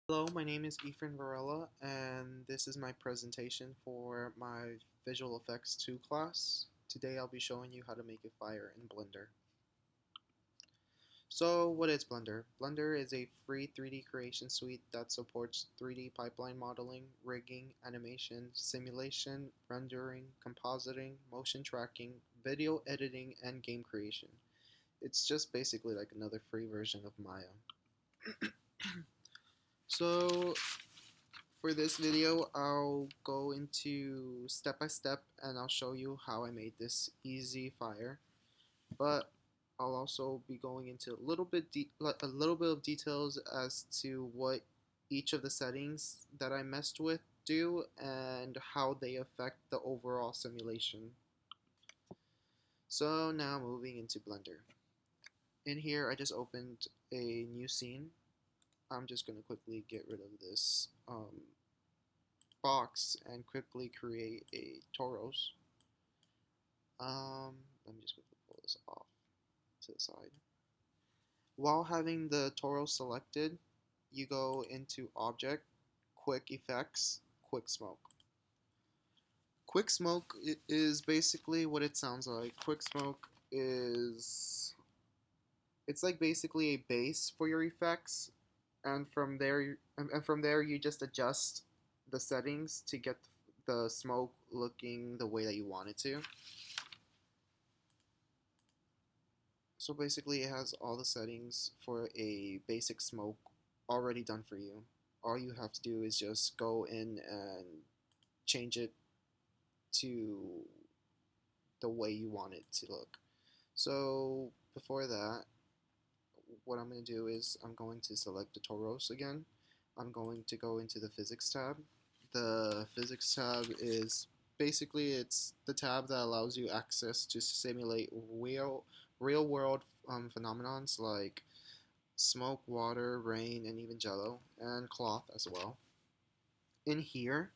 Hello, my name is Efren Varela, and this is my presentation for my Visual Effects 2 class. Today I'll be showing you how to make a fire in Blender. So, what is Blender? Blender is a free 3D creation suite that supports 3D pipeline modeling, rigging, animation, simulation, rendering, compositing, motion tracking, video editing, and game creation. It's just basically like another free version of Maya. So, for this video, I'll go into step by step and I'll show you how I made this easy fire. But I'll also be going into a little bit of details as to what each of the settings that I messed with do and how they affect the overall simulation. So now moving into Blender. In here, I just opened a new scene. I'm just going to quickly get rid of this box and quickly create a Toros. Let me just quickly pull this off to the side. While having the Toros selected, you go into Object, Quick Effects, Quick Smoke. Quick Smoke is basically what it sounds like. Quick Smoke is it's like basically a base for your effects, and from there you just adjust the settings to get the smoke looking the way that you want it to. So basically it has all the settings for a basic smoke already done for you. All you have to do is just go in and change it to the way you want it to look. So before that, what I'm going to do is I'm going to select the Toros again. I'm going to go into the Physics tab. The Physics tab is basically it's the tab that allows you access to simulate real world phenomenons like smoke, water, rain, and even jello, and cloth as well. In here,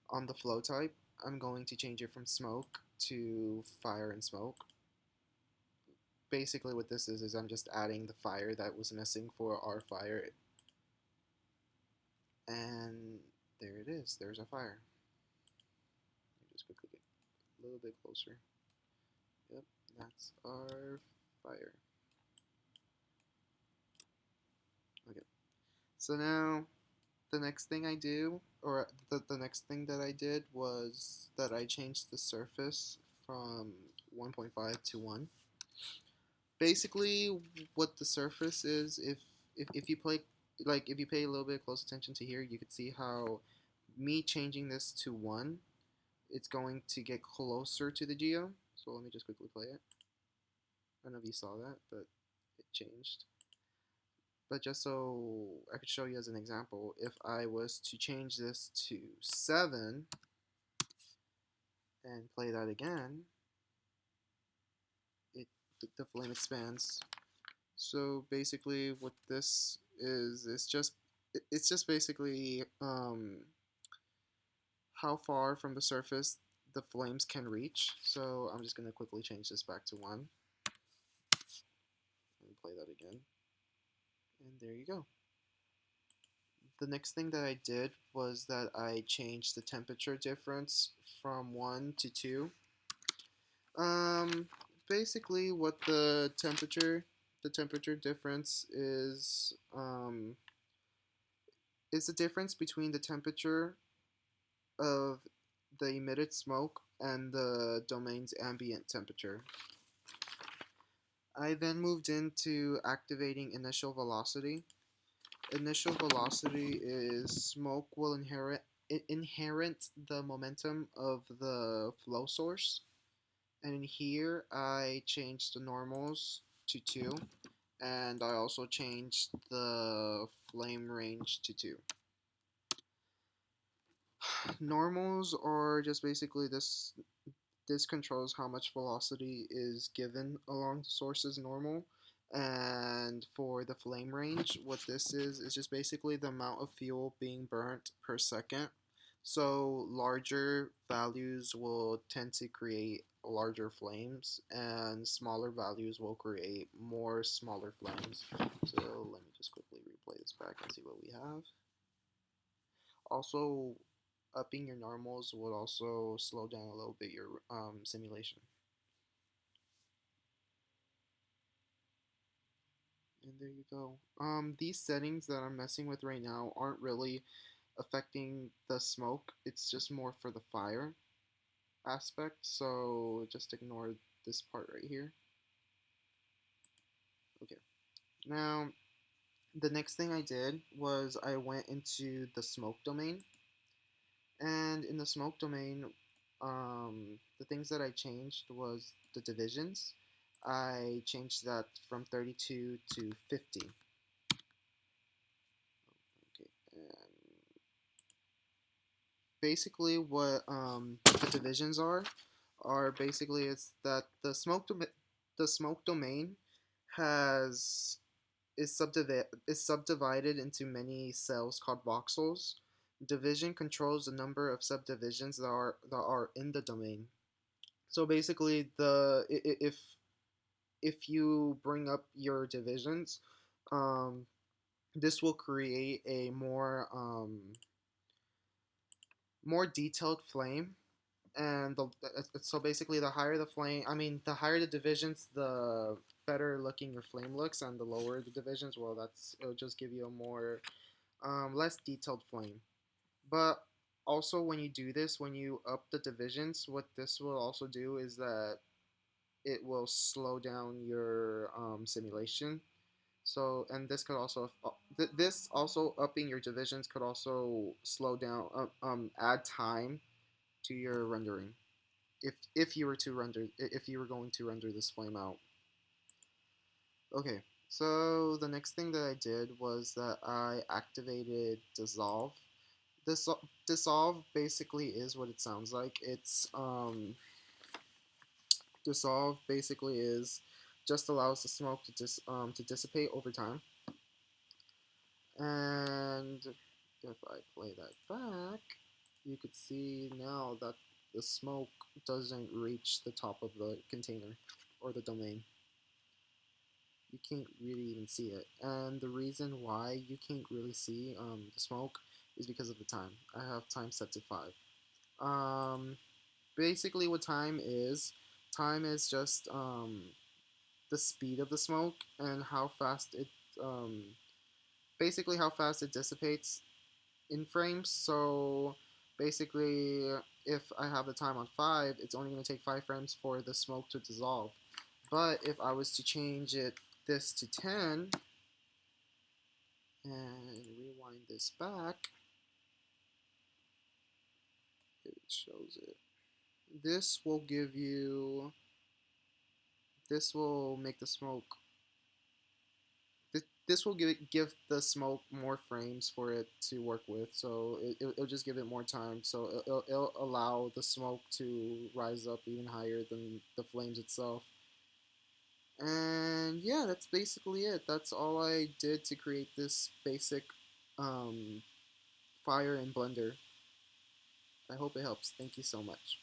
on the flow type, I'm going to change it from smoke to fire and smoke. Basically what this is I'm just adding the fire that was missing for our fire, and there it is, there's a fire. Let me just quickly get a little bit closer. Yep, that's our fire. Okay, so now the next thing I do, or the next thing that I did was that I changed the surface from 1.5 to 1. Basically, what the surface is, if you play, like if you pay a little bit close attention to here, you can see how me changing this to 1, it's going to get closer to the geo. So let me just quickly play it. I don't know if you saw that, but it changed. But just so I could show you as an example, if I was to change this to 7 and play that again, it the flame expands. So basically, what this is, it's just basically how far from the surface the flames can reach. So I'm just gonna quickly change this back to 1 and play that again, and there you go. The next thing that I did was that I changed the temperature difference from 1 to 2. Um, Basically, what the temperature difference is the difference between the temperature of the emitted smoke and the domain's ambient temperature. I then moved into activating initial velocity. Initial velocity is smoke will inherit the momentum of the flow source. And in here, I changed the normals to 2, and I also changed the flame range to 2. Normals are just basically this controls how much velocity is given along the source's normal. And for the flame range, what this is just basically the amount of fuel being burnt per second. So larger values will tend to create larger flames, and smaller values will create more smaller flames. So let me just quickly replay this back and see what we have. Also, upping your normals would also slow down a little bit your simulation. And there you go. These settings that I'm messing with right now aren't really affecting the smoke. It's just more for the fire aspect. So just ignore this part right here. Okay. Now, the next thing I did was I went into the smoke domain. And in the smoke domain, the things that I changed was the divisions. I changed that from 32 to 50. Okay, and basically what the divisions are basically it's that the smoke domain has is subdivided into many cells called voxels. Division controls the number of subdivisions that are in the domain. So basically, if you bring up your divisions, um, this will create a more detailed flame. And so basically, the higher the flame, I mean, the higher the divisions, the better looking your flame looks, and the lower the divisions, well, it'll just give you a more less detailed flame. But also, when you do this, when you up the divisions, what this will also do is that it will slow down your simulation. So, and this could also, this also upping your divisions could also slow down, add time to your rendering. If you were to render, if you were going to render this flame out. Okay, so the next thing that I did was that I activated dissolve. This dissolve basically is what it sounds like. It's dissolve basically is just allows the smoke to dissipate over time. And if I play that back, you could see now that the smoke doesn't reach the top of the container or the domain. You can't really even see it. And the reason why you can't really see the smoke is because of the time. I have time set to 5. Um, Basically, what time is just the speed of the smoke and how fast it um, basically how fast it dissipates in frames. So basically, if I have the time on 5, it's only going to take 5 frames for the smoke to dissolve. But if I was to change this to 10 and rewind this back, it shows it. This will give you. This will make the smoke. This will give the smoke more frames for it to work with, so it'll just give it more time. So it'll allow the smoke to rise up even higher than the flames itself. And yeah, that's basically it. That's all I did to create this basic um, fire in Blender. I hope it helps. Thank you so much.